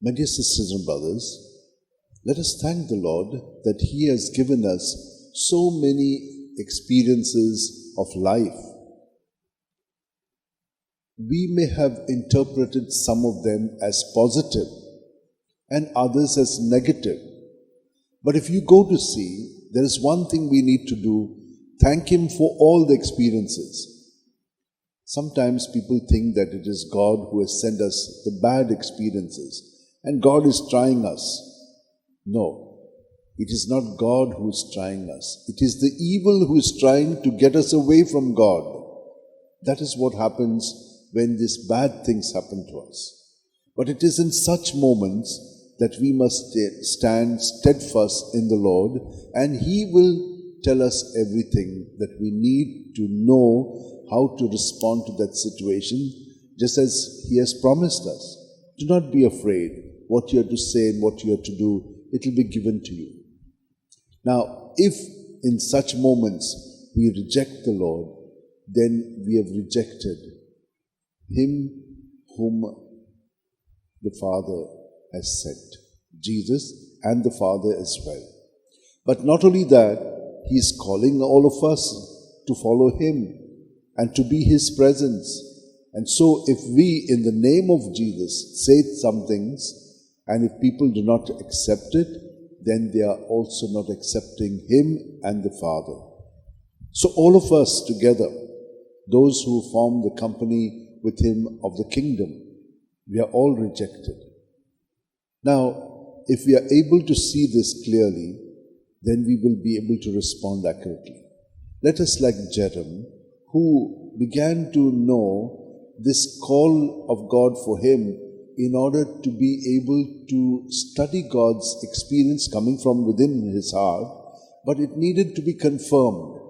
My dear sisters and brothers, let us thank the Lord that He has given us so many experiences of life. We may have interpreted some of them as positive and others as negative. But if you go to see, there is one thing we need to do: thank Him for all the experiences. Sometimes people think that it is God who has sent us the bad experiences and God is trying us. No, it is not God who is trying us. It is the evil who is trying to get us away from God. That is what happens when these bad things happen to us. But it is in such moments that we must stand steadfast in the Lord, and He will tell us everything that we need to know how to respond to that situation, just as He has promised us. Do not be afraid. What you are to say and what you are to do, it will be given to you. Now, if in such moments we reject the Lord, then we have rejected Him whom the Father has sent, Jesus and the Father as well. But not only that, He is calling all of us to follow Him and to be His presence. And so if we, in the name of Jesus, say some things, and if people do not accept it, then they are also not accepting Him and the Father. So all of us together, those who form the company with Him of the kingdom, we are all rejected. Now, if we are able to see this clearly, then we will be able to respond accurately. Let us, like Jerem, who began to know this call of God for him in order to be able to study God's experience coming from within his heart, but it needed to be confirmed.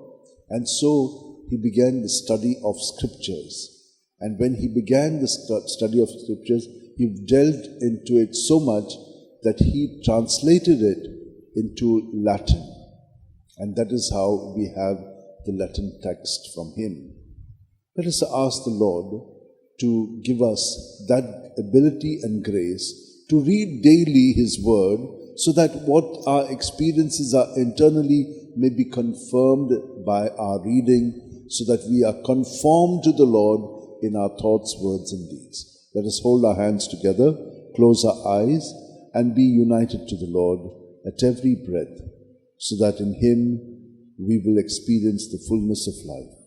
And so he began the study of scriptures. And when he began the study of scriptures, he delved into it so much that he translated it into Latin. And that is how we have the Latin text from him. Let us ask the Lord to give us that ability and grace to read daily His Word, so that what our experiences are internally may be confirmed by our reading, so that we are conformed to the Lord in our thoughts, words and deeds. Let us hold our hands together, close our eyes, and be united to the Lord at every breath, so that in Him we will experience the fullness of life.